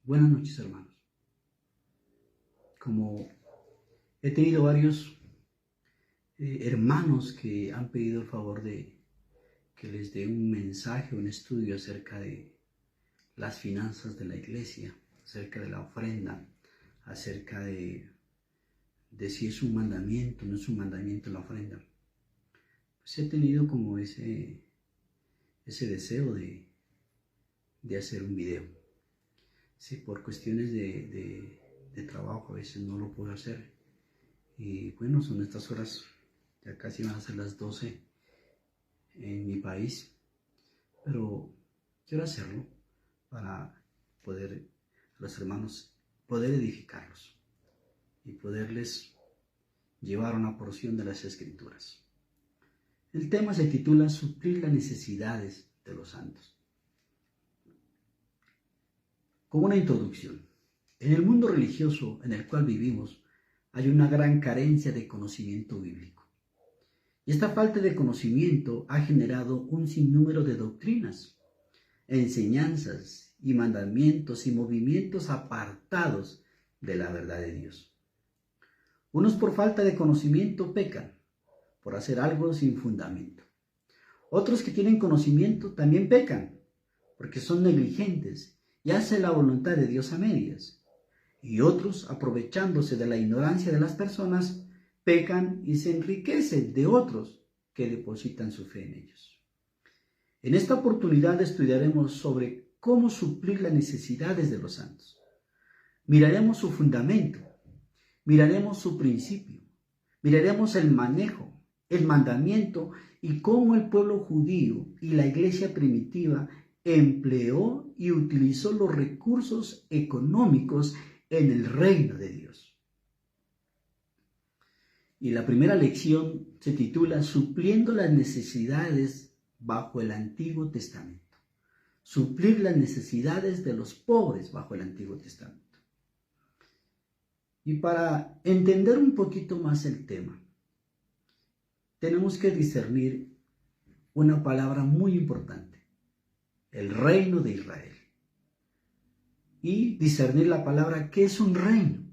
Buenas noches, hermanos. Como he tenido varios hermanos que han pedido el favor de que les dé un mensaje, un estudio acerca de las finanzas de la iglesia, acerca de la ofrenda, acerca de si es un mandamiento o no es un mandamiento la ofrenda. Pues he tenido como ese deseo de hacer un video. Sí, por cuestiones de trabajo a veces no lo puedo hacer. Y bueno, son estas horas, ya casi van a ser las 12 en mi país, pero quiero hacerlo para poder, a los hermanos, poder edificarlos y poderles llevar una porción de las Escrituras. El tema se titula Suplir las necesidades de los santos. Como una introducción, en el mundo religioso en el cual vivimos hay una gran carencia de conocimiento bíblico. Y esta falta de conocimiento ha generado un sinnúmero de doctrinas, enseñanzas y mandamientos y movimientos apartados de la verdad de Dios. Unos por falta de conocimiento pecan, por hacer algo sin fundamento. Otros que tienen conocimiento también pecan, porque son negligentes y hacen la voluntad de Dios a medias. Y otros, aprovechándose de la ignorancia de las personas, pecan y se enriquecen de otros que depositan su fe en ellos. En esta oportunidad estudiaremos sobre cómo suplir las necesidades de los santos. Miraremos su fundamento, miraremos su principio, miraremos el manejo, el mandamiento y cómo el pueblo judío y la iglesia primitiva empleó y utilizó los recursos económicos en el reino de Dios. Y la primera lección se titula Supliendo las necesidades bajo el Antiguo Testamento. Suplir las necesidades de los pobres bajo el Antiguo Testamento. Y para entender un poquito más el tema, tenemos que discernir una palabra muy importante, el reino de Israel. Y discernir la palabra, ¿qué es un reino?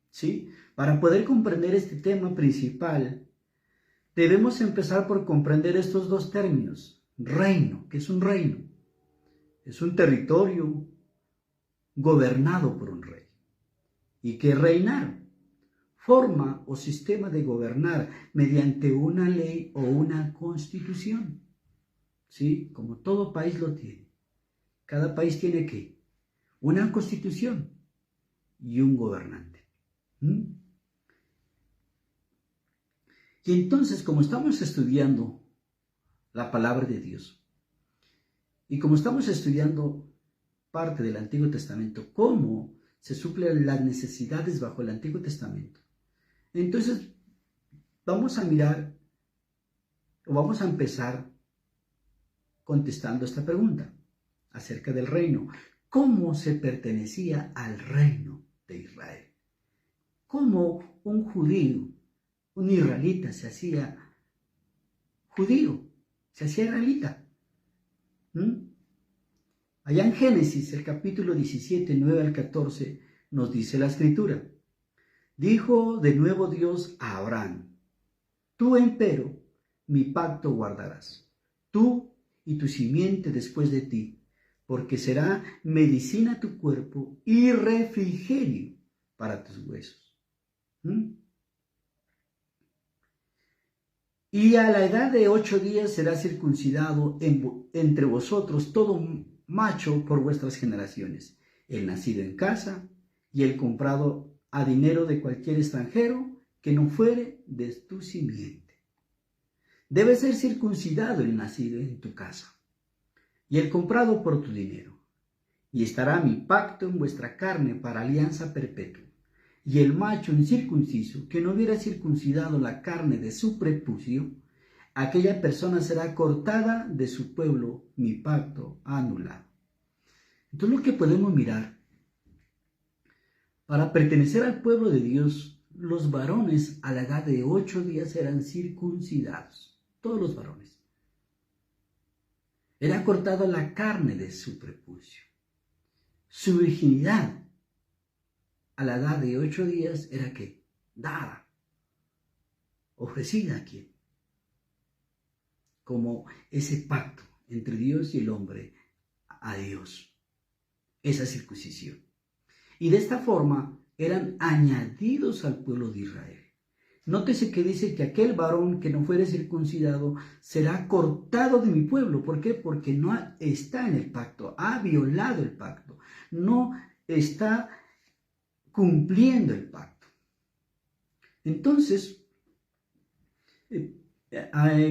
¿Sí? Para poder comprender este tema principal, debemos empezar por comprender estos dos términos. Reino, ¿qué es un reino? Es un territorio gobernado por un rey. ¿Y qué es reinar? Forma o sistema de gobernar mediante una ley o una constitución. ¿Sí? Como todo país lo tiene. Cada país tiene ¿qué? Una constitución y un gobernante. Y entonces, como estamos estudiando la palabra de Dios y como estamos estudiando parte del Antiguo Testamento, cómo se suplen las necesidades bajo el Antiguo Testamento, entonces vamos a mirar o vamos a empezar contestando esta pregunta acerca del reino. ¿Cómo se pertenecía al reino de Israel? ¿Cómo un judío, un israelita se hacía judío, se hacía israelita? Allá en Génesis, el capítulo 17, 9 al 14, nos dice la Escritura. Dijo de nuevo Dios a Abraham, tú empero mi pacto guardarás, tú y tu simiente después de ti, porque será medicina a tu cuerpo y refrigerio para tus huesos. Y a la edad de 8 días será circuncidado entre vosotros todo macho por vuestras generaciones, el nacido en casa y el comprado a dinero de cualquier extranjero que no fuere de tu simiente. Debe ser circuncidado el nacido en tu casa y el comprado por tu dinero. Y estará mi pacto en vuestra carne para alianza perpetua. Y el macho incircunciso que no hubiera circuncidado la carne de su prepucio, aquella persona será cortada de su pueblo, mi pacto anulado. Entonces lo que podemos mirar, para pertenecer al pueblo de Dios, los varones a la edad de 8 días eran circuncidados, todos los varones. Era cortada la carne de su prepucio. Su virginidad a la edad de 8 días era ¿qué? Dada, ofrecida a quién, como ese pacto entre Dios y el hombre a Dios, esa circuncisión. Y de esta forma eran añadidos al pueblo de Israel. Nótese que dice que aquel varón que no fuere circuncidado será cortado de mi pueblo. ¿Por qué? Porque no está en el pacto, ha violado el pacto, no está cumpliendo el pacto. Entonces,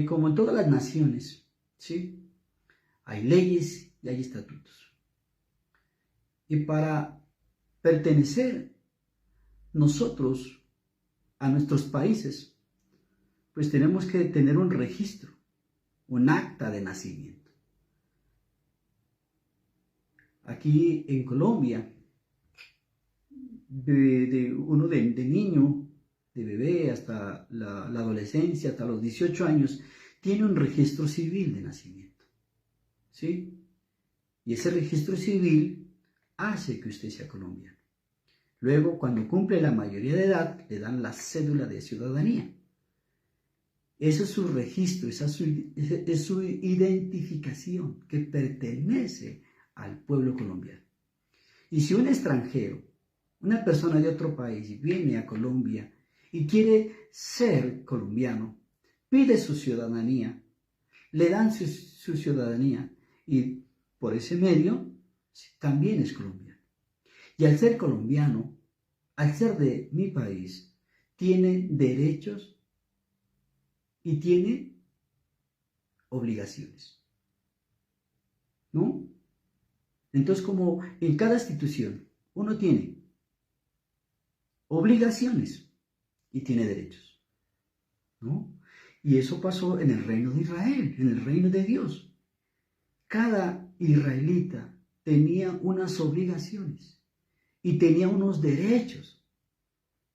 como en todas las naciones, ¿sí? Hay leyes y hay estatutos. Y para pertenecer nosotros a nuestros países, pues tenemos que tener un registro, un acta de nacimiento. Aquí en Colombia, de niño, de bebé hasta la adolescencia, hasta los 18 años, tiene un registro civil de nacimiento, ¿sí? Y ese registro civil hace que usted sea colombiano. Luego, cuando cumple la mayoría de edad, le dan la cédula de ciudadanía. Ese es su registro, esa es su identificación, que pertenece al pueblo colombiano. Y si un extranjero, una persona de otro país, viene a Colombia y quiere ser colombiano, pide su ciudadanía, le dan su ciudadanía y por ese medio también es colombiano. Y al ser colombiano, al ser de mi país, tiene derechos y tiene obligaciones, ¿no? Entonces, como en cada institución, uno tiene obligaciones y tiene derechos, ¿no? Y eso pasó en el reino de Israel, en el reino de Dios. Cada israelita tenía unas obligaciones y tenía unos derechos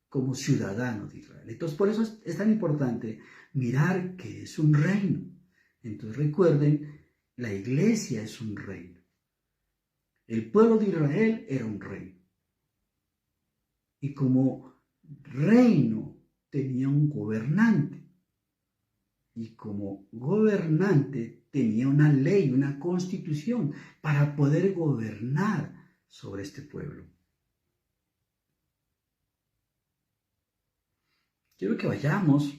como ciudadano de Israel. Entonces, por eso es tan importante mirar que es un reino. Entonces, recuerden, la iglesia es un reino. El pueblo de Israel era un reino. Y como reino tenía un gobernante. Y como gobernante tenía una ley, una constitución para poder gobernar sobre este pueblo. Quiero que vayamos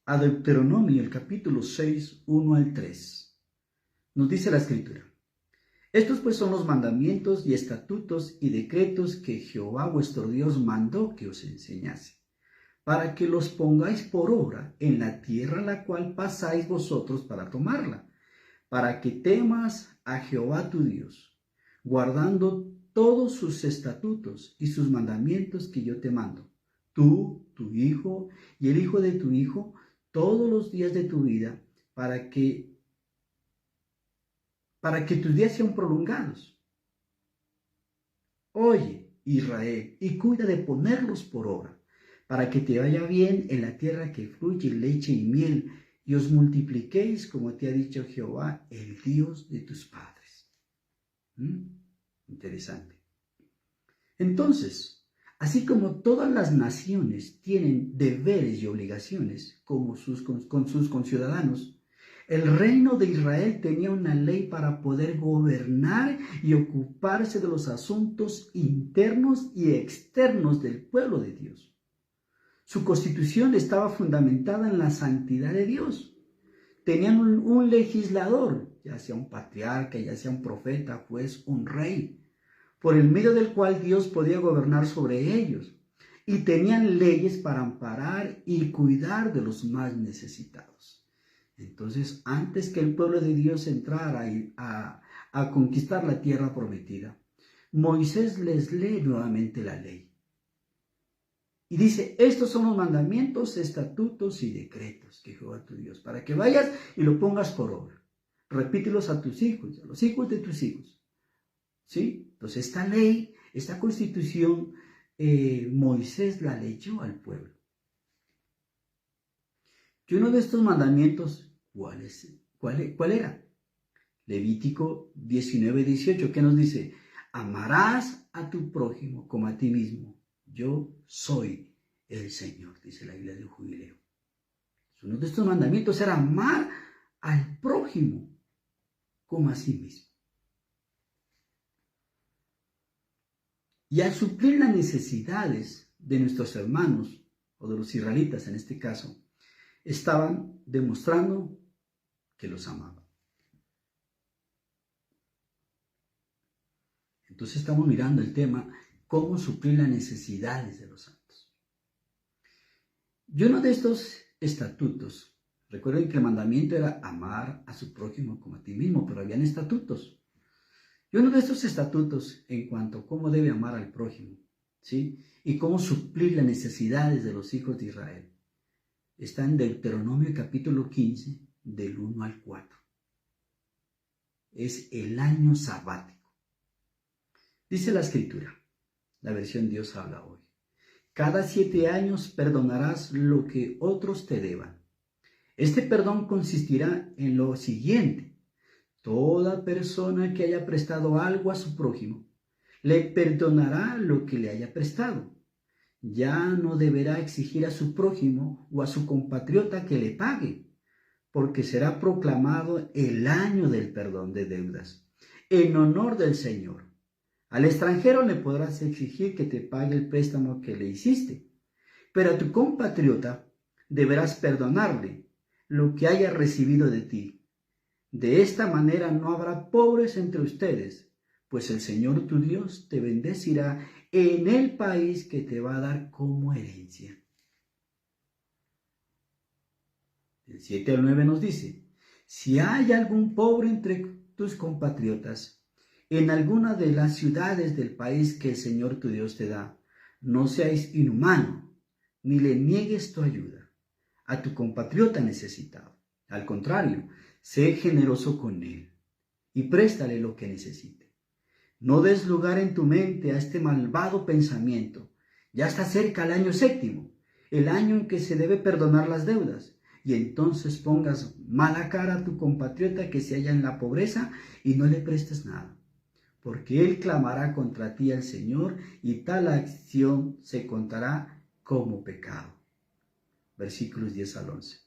a Deuteronomio, el capítulo 6, 1 al 3. Nos dice la Escritura: estos pues son los mandamientos y estatutos y decretos que Jehová vuestro Dios mandó que os enseñase, para que los pongáis por obra en la tierra a la cual pasáis vosotros para tomarla, para que temas a Jehová tu Dios, guardando todos sus estatutos y sus mandamientos que yo te mando, tú, tu hijo y el hijo de tu hijo, todos los días de tu vida, para que tus días sean prolongados. Oye, Israel, y cuida de ponerlos por obra, para que te vaya bien en la tierra que fluye leche y miel, y os multipliquéis como te ha dicho Jehová, el Dios de tus padres. Interesante. Entonces, así como todas las naciones tienen deberes y obligaciones con sus conciudadanos, el reino de Israel tenía una ley para poder gobernar y ocuparse de los asuntos internos y externos del pueblo de Dios. Su constitución estaba fundamentada en la santidad de Dios. Tenían un legislador, ya sea un patriarca, ya sea un profeta, pues un rey, por el medio del cual Dios podía gobernar sobre ellos. Y tenían leyes para amparar y cuidar de los más necesitados. Entonces, antes que el pueblo de Dios entrara a conquistar la tierra prometida, Moisés les lee nuevamente la ley. Y dice, estos son los mandamientos, estatutos y decretos que Jehová tu Dios, para que vayas y lo pongas por obra. Repítelos a tus hijos, a los hijos de tus hijos. ¿Sí? Entonces, esta ley, esta constitución, Moisés la leyó al pueblo. Y uno de estos mandamientos, ¿cuál era? Levítico 19:18, ¿qué nos dice? Amarás a tu prójimo como a ti mismo. Yo soy el Señor, dice la Biblia del Jubileo. Uno de estos mandamientos era amar al prójimo como a sí mismo. Y al suplir las necesidades de nuestros hermanos, o de los israelitas en este caso, estaban demostrando que los amaban. Entonces estamos mirando el tema, cómo suplir las necesidades de los santos. Y uno de estos estatutos, recuerden que el mandamiento era amar a su prójimo como a ti mismo, pero habían estatutos. Y uno de estos estatutos en cuanto a cómo debe amar al prójimo, ¿sí? Y cómo suplir las necesidades de los hijos de Israel, está en Deuteronomio capítulo 15, del 1 al 4. Es el año sabático. Dice la Escritura, la versión Dios habla hoy. Cada 7 años perdonarás lo que otros te deban. Este perdón consistirá en lo siguiente. Toda persona que haya prestado algo a su prójimo, le perdonará lo que le haya prestado. Ya no deberá exigir a su prójimo o a su compatriota que le pague, porque será proclamado el año del perdón de deudas, en honor del Señor. Al extranjero le podrás exigir que te pague el préstamo que le hiciste, pero a tu compatriota deberás perdonarle lo que haya recibido de ti. De esta manera no habrá pobres entre ustedes, pues el Señor tu Dios te bendecirá en el país que te va a dar como herencia. Del 7 al 9 nos dice, si hay algún pobre entre tus compatriotas, en alguna de las ciudades del país que el Señor tu Dios te da, no seáis inhumano, ni le niegues tu ayuda a tu compatriota necesitado. Al contrario, sé generoso con él y préstale lo que necesite. No des lugar en tu mente a este malvado pensamiento. Ya está cerca el año 7º, el año en que se debe perdonar las deudas, y entonces pongas mala cara a tu compatriota que se halla en la pobreza y no le prestes nada, porque él clamará contra ti al Señor y tal acción se contará como pecado. Versículos 10 al 11.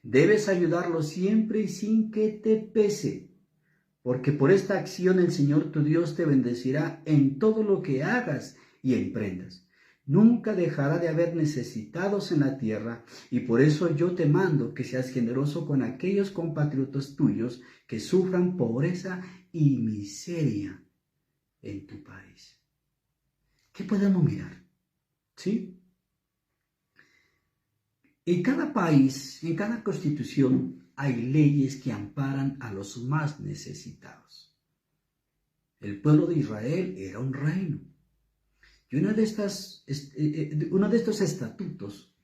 Debes ayudarlo siempre y sin que te pese, porque por esta acción el Señor tu Dios te bendecirá en todo lo que hagas y emprendas. Nunca dejará de haber necesitados en la tierra, y por eso yo te mando que seas generoso con aquellos compatriotas tuyos que sufran pobreza y miseria en tu país. ¿Qué podemos mirar? ¿Sí? En cada país, en cada constitución, hay leyes que amparan a los más necesitados. El pueblo de Israel era un reino. Y uno de estos estatutos,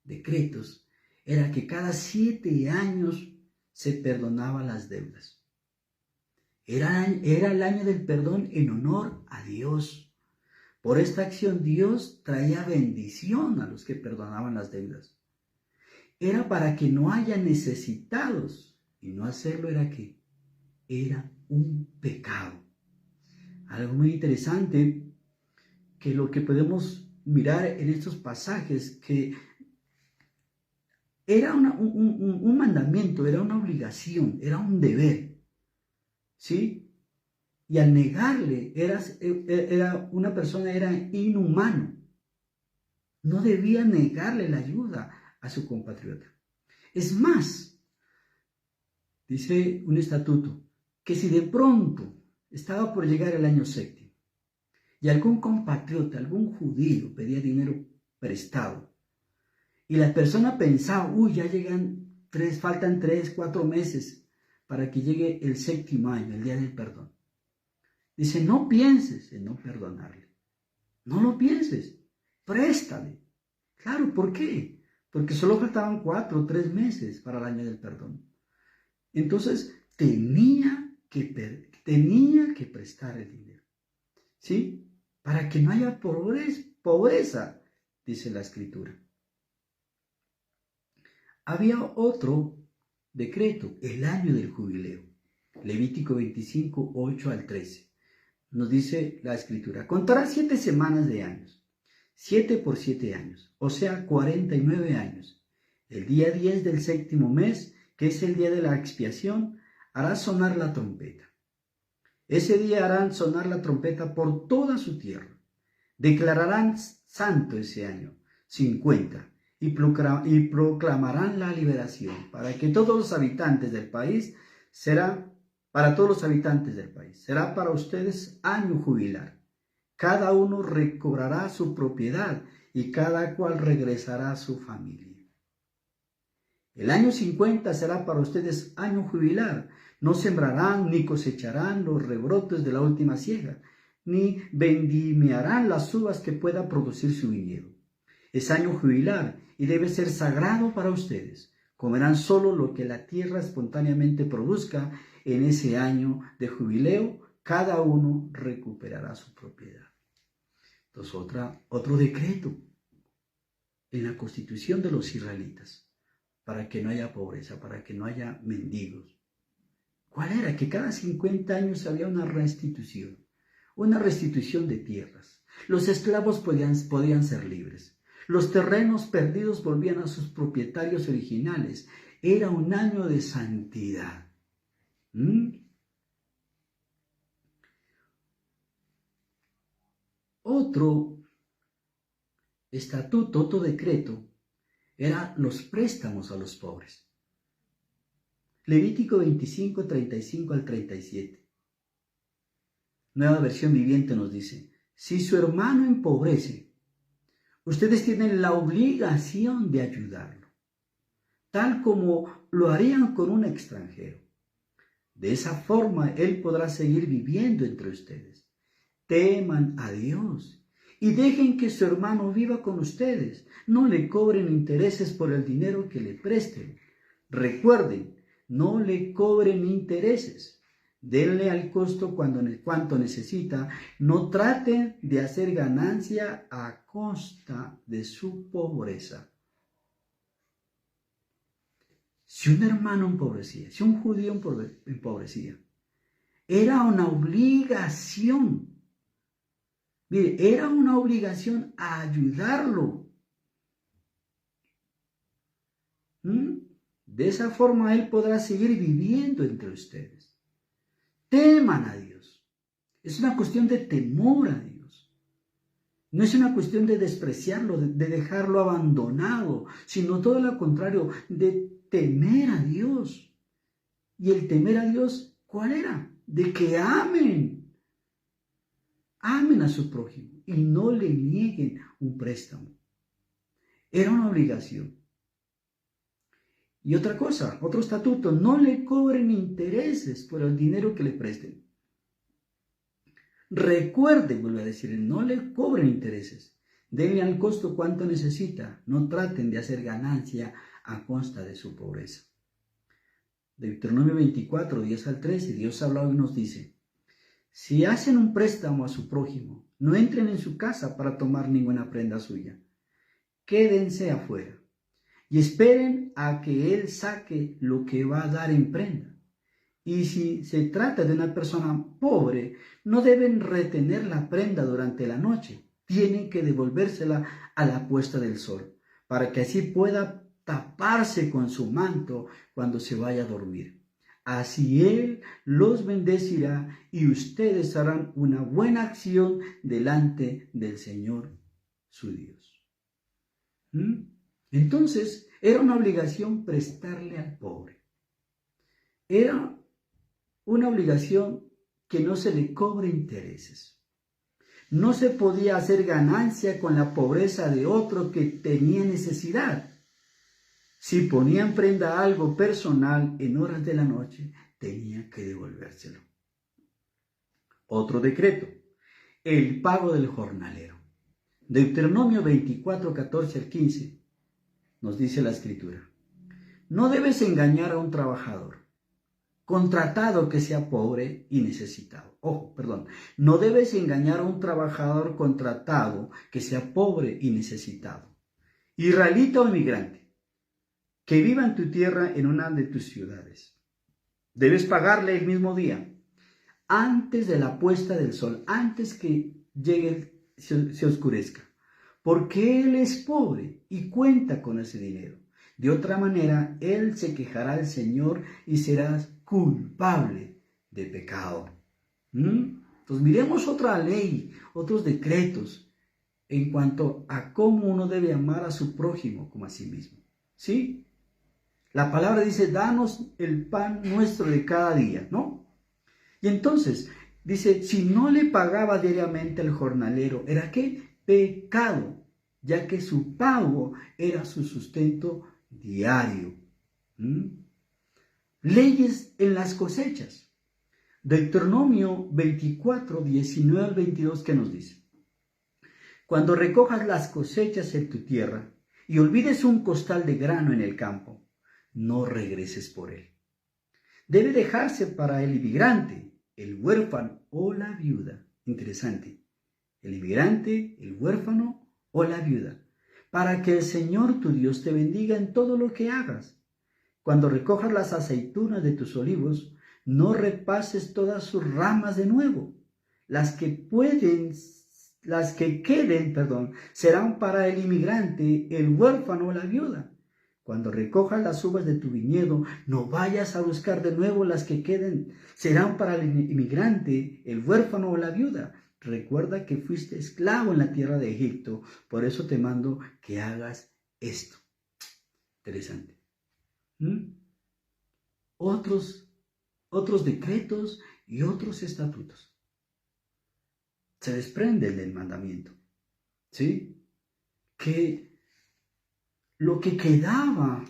decretos, era que cada 7 años se perdonaban las deudas. Era el año del perdón en honor a Dios. Por esta acción Dios traía bendición a los que perdonaban las deudas. Era para que no haya necesitados, y no hacerlo era un pecado. Algo muy interesante que lo que podemos mirar en estos pasajes, que era un mandamiento, era una obligación, era un deber, ¿sí? Y al negarle, una persona era inhumano. No debía negarle la ayuda a su compatriota. Es más, dice un estatuto, que si de pronto estaba por llegar el año 7º y algún compatriota, algún judío pedía dinero prestado y la persona pensaba, ya faltan 3, 4 meses para que llegue el 7º año, el día del perdón. Dice, no pienses en no perdonarle. No lo pienses. Préstale. Claro, ¿por qué? Porque solo faltaban 4 o 3 meses para el año del perdón. Entonces, tenía que prestar el dinero. ¿Sí? Para que no haya pobreza, dice la Escritura. había otro decreto, el año del jubileo. Levítico 25, 8 al 13. Nos dice la escritura, contará 7 semanas de años, 7 por 7 años, o sea, 49 años. El día 10 del séptimo mes, que es el día de la expiación, hará sonar la trompeta. Ese día harán sonar la trompeta por toda su tierra. Declararán santo ese año, 50, y proclamarán la liberación para todos los habitantes del país. Será para ustedes año jubilar. Cada uno recobrará su propiedad y cada cual regresará a su familia. El año 50 será para ustedes año jubilar. No sembrarán ni cosecharán los rebrotes de la última siega, ni vendimiarán las uvas que pueda producir su viñedo. Es año jubilar y debe ser sagrado para ustedes. Comerán solo lo que la tierra espontáneamente produzca en ese año de jubileo. Cada uno recuperará su propiedad. Entonces, otro decreto en la constitución de los israelitas, para que no haya pobreza, para que no haya mendigos. ¿Cuál era? Que cada 50 años había una restitución de tierras. Los esclavos podían ser libres. Los terrenos perdidos volvían a sus propietarios originales. Era un año de santidad. Otro estatuto, otro decreto, eran los préstamos a los pobres. Levítico 25, 35 al 37. Nueva versión viviente nos dice, si su hermano empobrece, ustedes tienen la obligación de ayudarlo, tal como lo harían con un extranjero. De esa forma, él podrá seguir viviendo entre ustedes. Teman a Dios y dejen que su hermano viva con ustedes. No le cobren intereses por el dinero que le presten. Recuerden, no le cobren intereses. Denle al costo cuanto necesita. No traten de hacer ganancia a costa de su pobreza. Si un hermano empobrecía, si un judío empobrecía, era una obligación. Mire, era una obligación a ayudarlo. De esa forma él podrá seguir viviendo entre ustedes. Teman a Dios. Es una cuestión de temor a Dios. No es una cuestión de despreciarlo, de dejarlo abandonado, sino todo lo contrario, de temer a Dios. Y el temer a Dios, ¿cuál era? De que amen a su prójimo y no le nieguen un préstamo. Era una obligación. Y otra cosa, otro estatuto, no le cobren intereses por el dinero que le presten. Recuerden, vuelvo a decir, no le cobren intereses. Denle al costo cuanto necesita. No traten de hacer ganancia a costa de su pobreza. Deuteronomio 24, 10 al 13, Dios habla y nos dice, si hacen un préstamo a su prójimo, no entren en su casa para tomar ninguna prenda suya. Quédense afuera y esperen a que él saque lo que va a dar en prenda. Y si se trata de una persona pobre, no deben retener la prenda durante la noche. Tienen que devolvérsela a la puesta del sol, para que así pueda taparse con su manto cuando se vaya a dormir. Así Él los bendecirá y ustedes harán una buena acción delante del Señor su Dios. Entonces, era una obligación prestarle al pobre. Era una obligación que no se le cobre intereses. No se podía hacer ganancia con la pobreza de otro que tenía necesidad. Si ponía en prenda algo personal en horas de la noche, tenía que devolvérselo. Otro decreto, el pago del jornalero. Deuteronomio 24, 14 al 15, nos dice la Escritura. No debes engañar a un trabajador contratado que sea pobre y necesitado. No debes engañar a un trabajador contratado que sea pobre y necesitado, israelita o inmigrante. que viva en tu tierra en una de tus ciudades. Debes pagarle el mismo día, antes de la puesta del sol, antes que se oscurezca, porque él es pobre y cuenta con ese dinero. De otra manera, él se quejará al Señor y serás culpable de pecado. Entonces miremos otra ley, otros decretos en cuanto a cómo uno debe amar a su prójimo como a sí mismo. ¿Sí? La palabra dice, danos el pan nuestro de cada día, ¿no? Y entonces, dice, si no le pagaba diariamente al jornalero, ¿era qué? Pecado, ya que su pago era su sustento diario. Leyes en las cosechas. Deuteronomio 24, 19 al 22, ¿qué nos dice? Cuando recojas las cosechas en tu tierra y olvides un costal de grano en el campo, no regreses por él. Debe dejarse para el inmigrante, el huérfano o la viuda. Interesante. El inmigrante, el huérfano o la viuda. Para que el Señor tu Dios te bendiga en todo lo que hagas. Cuando recojas las aceitunas de tus olivos, no repases todas sus ramas de nuevo. Las que queden, serán para el inmigrante, el huérfano o la viuda. Cuando recojas las uvas de tu viñedo, no vayas a buscar de nuevo las que queden. Serán para el inmigrante, el huérfano o la viuda. Recuerda que fuiste esclavo en la tierra de Egipto. Por eso te mando que hagas esto. Interesante. Otros decretos y otros estatutos. Se desprenden del mandamiento. ¿Sí? Que lo que quedaba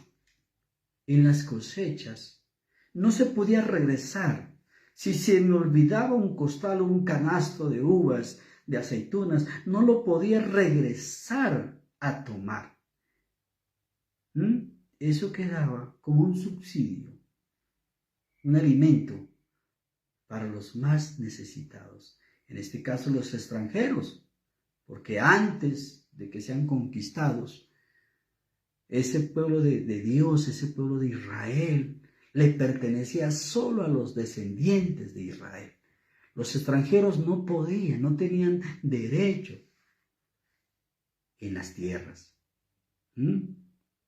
en las cosechas no se podía regresar. Si se me olvidaba un costal o un canasto de uvas, de aceitunas, no lo podía regresar a tomar. Eso quedaba como un subsidio, un alimento para los más necesitados. En este caso, los extranjeros, porque antes de que sean conquistados, ese pueblo de Dios, ese pueblo de Israel, le pertenecía solo a los descendientes de Israel. Los extranjeros no podían, no tenían derecho en las tierras.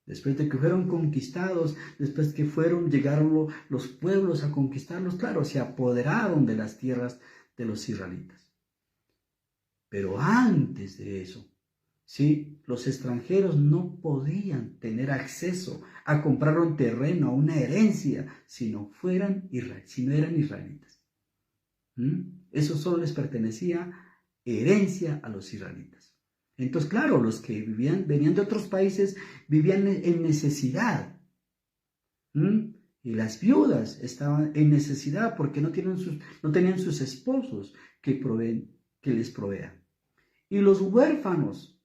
Después de que fueron conquistados, después que llegaron los pueblos a conquistarlos, claro, se apoderaron de las tierras de los israelitas. Pero antes de eso, ¿sí? Los extranjeros no podían tener acceso a comprar un terreno, una herencia, si no eran israelitas. Eso solo les pertenecía herencia a los israelitas. Entonces, claro, los que venían de otros países, vivían en necesidad. Y las viudas estaban en necesidad porque no tenían sus esposos que les provean. Y los huérfanos,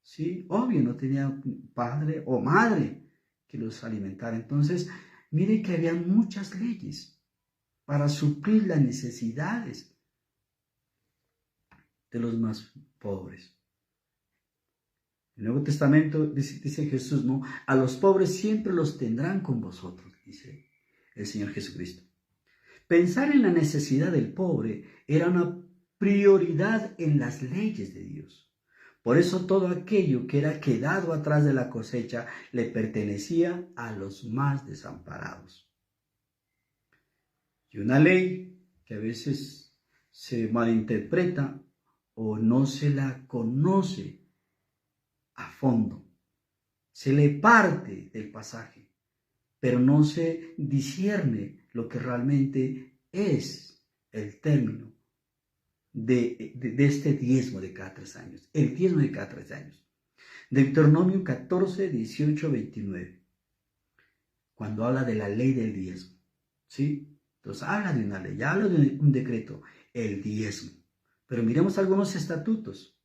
¿sí? Obvio, no tenían padre o madre que los alimentara. Entonces, mire que había muchas leyes para suplir las necesidades de los más pobres. En el Nuevo Testamento dice Jesús, ¿no? A los pobres siempre los tendrán con vosotros, dice el Señor Jesucristo. Pensar en la necesidad del pobre era una prioridad en las leyes de Dios. Por eso todo aquello que era quedado atrás de la cosecha le pertenecía a los más desamparados. Y una ley que a veces se malinterpreta o no se la conoce a fondo. Se le parte del pasaje, pero no se discierne lo que realmente es el término de este diezmo de cada 3 años. El diezmo de cada 3 años. Deuteronomio 14, 18, 29. Cuando habla de la ley del diezmo. ¿Sí? Entonces habla de una ley, habla de un decreto, el diezmo. Pero miremos algunos estatutos.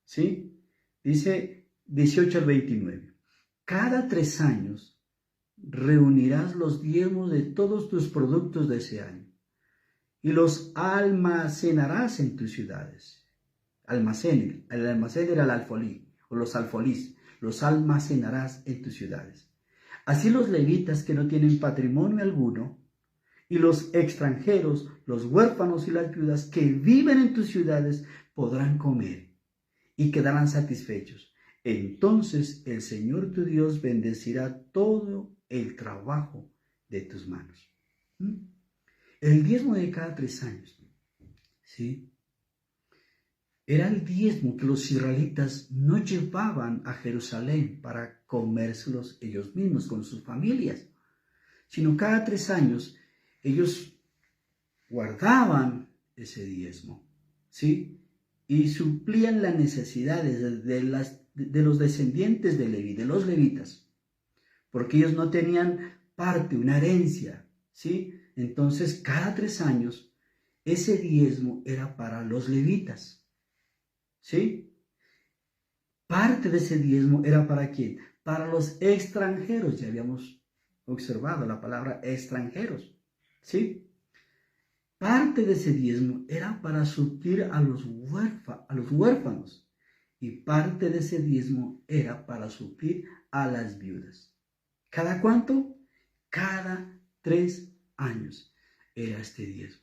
¿Sí? Dice 18 al 29. Cada 3 años reunirás los diezmos de todos tus productos de ese año y los almacenarás en tus ciudades. El almacén era el alfolí o los alfolís. Los almacenarás en tus ciudades. Así los levitas que no tienen patrimonio alguno, y los extranjeros, los huérfanos y las viudas que viven en tus ciudades podrán comer y quedarán satisfechos. Entonces el Señor tu Dios bendecirá todo el trabajo de tus manos. El diezmo de cada 3 años, ¿sí? Era el diezmo que los israelitas no llevaban a Jerusalén para comérselos ellos mismos con sus familias, sino cada 3 años ellos guardaban ese diezmo, ¿sí? Y suplían las necesidades de los descendientes de Leví, de los levitas, porque ellos no tenían parte, una herencia, ¿sí? Entonces, cada 3 años, ese diezmo era para los levitas, ¿sí? Parte de ese diezmo era ¿para quién? Para los extranjeros, ya habíamos observado la palabra extranjeros, ¿sí? Parte de ese diezmo era para suplir a los huérfanos y parte de ese diezmo era para suplir a las viudas. ¿Cada cuánto? Cada 3 años era este diezmo.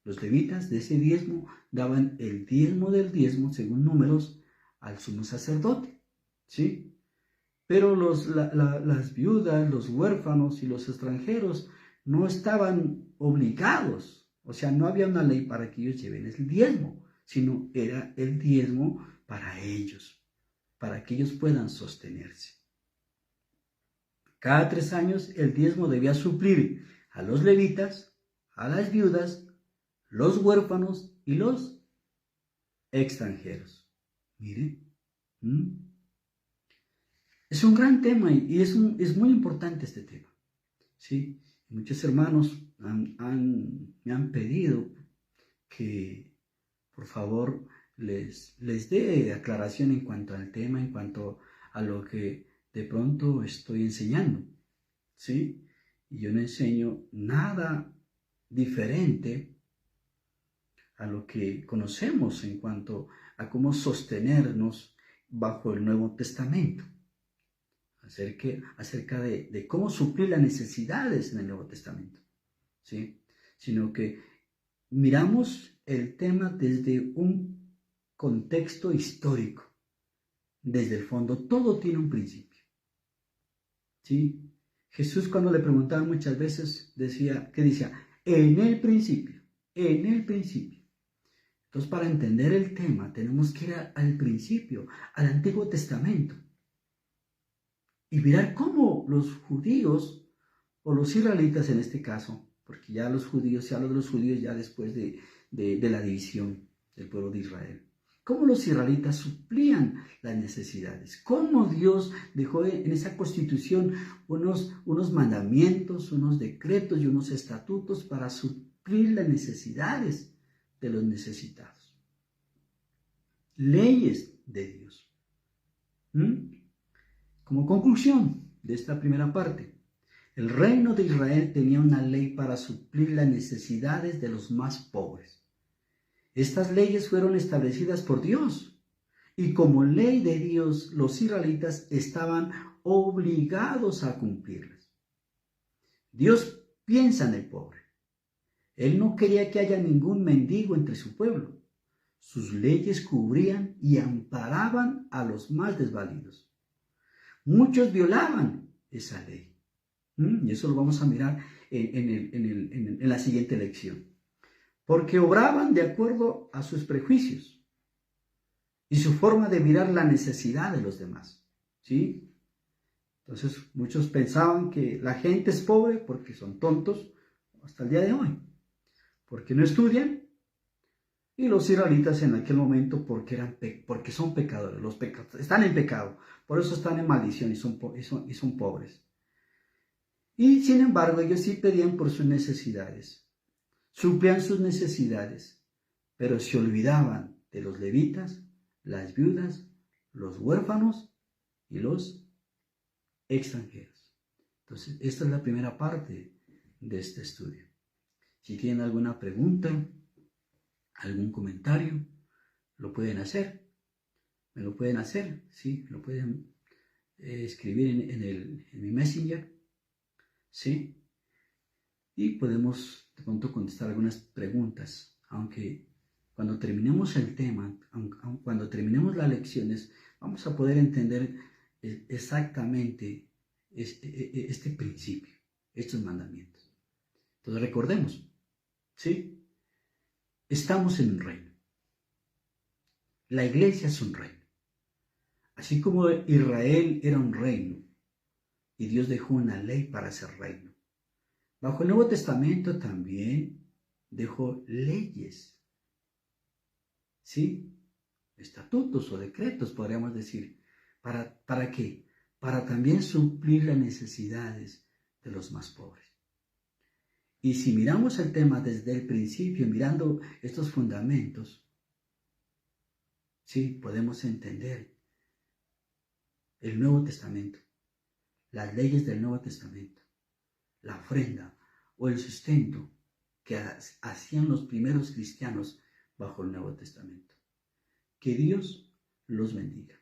Los levitas de ese diezmo daban el diezmo del diezmo, según Números, al sumo sacerdote, ¿sí? Pero las viudas, los huérfanos y los extranjeros no estaban obligados, o sea, no había una ley para que ellos lleven el diezmo, sino era el diezmo para ellos, para que ellos puedan sostenerse. Cada 3 años el diezmo debía suplir a los levitas, a las viudas, los huérfanos y los extranjeros. Miren, es un gran tema y es muy importante este tema, ¿sí? Muchos hermanos me han pedido que por favor les dé aclaración en cuanto al tema, en cuanto a lo que de pronto estoy enseñando, ¿sí? Y yo no enseño nada diferente a lo que conocemos en cuanto a cómo sostenernos bajo el Nuevo Testamento, acerca de cómo suplir las necesidades en el Nuevo Testamento, ¿sí? Sino que miramos el tema desde un contexto histórico, desde el fondo. Todo tiene un principio, ¿sí? Jesús, cuando le preguntaban muchas veces, decía, en el principio, en el principio. Entonces, para entender el tema, tenemos que ir al principio, al Antiguo Testamento, y mirar cómo los judíos, o los israelitas en este caso, porque ya los judíos, se habla de los judíos ya después de la división del pueblo de Israel, cómo los israelitas suplían las necesidades, cómo Dios dejó en esa constitución unos mandamientos, unos decretos y unos estatutos para suplir las necesidades de los necesitados. Leyes de Dios. Como conclusión de esta primera parte, el reino de Israel tenía una ley para suplir las necesidades de los más pobres. Estas leyes fueron establecidas por Dios y como ley de Dios los israelitas estaban obligados a cumplirlas. Dios piensa en el pobre. Él no quería que haya ningún mendigo entre su pueblo. Sus leyes cubrían y amparaban a los más desvalidos. Muchos violaban esa ley. Y eso lo vamos a mirar en la siguiente lección. Porque obraban de acuerdo a sus prejuicios y su forma de mirar la necesidad de los demás, ¿sí? Entonces, muchos pensaban que la gente es pobre porque son tontos hasta el día de hoy, porque no estudian, y los israelitas en aquel momento porque son pecadores, están en pecado, por eso están en maldición y son pobres. Y sin embargo, ellos sí pedían por sus necesidades, suplían sus necesidades, pero se olvidaban de los levitas, las viudas, los huérfanos y los extranjeros. Entonces, esta es la primera parte de este estudio. Si tienen alguna pregunta, algún comentario, lo pueden hacer. Me lo pueden hacer, sí, lo pueden escribir en mi Messenger, ¿sí? Y podemos de pronto contestar algunas preguntas, aunque cuando terminemos el tema, cuando terminemos las lecciones, vamos a poder entender exactamente este principio, estos mandamientos. Entonces recordemos, ¿sí? Estamos en un reino. La iglesia es un reino. Así como Israel era un reino y Dios dejó una ley para ser reino. Bajo el Nuevo Testamento también dejó leyes, ¿sí? Estatutos o decretos, podríamos decir. ¿Para qué? Para también suplir las necesidades de los más pobres. Y si miramos el tema desde el principio, mirando estos fundamentos, sí, podemos entender el Nuevo Testamento, las leyes del Nuevo Testamento, la ofrenda o el sustento que hacían los primeros cristianos bajo el Nuevo Testamento. Que Dios los bendiga.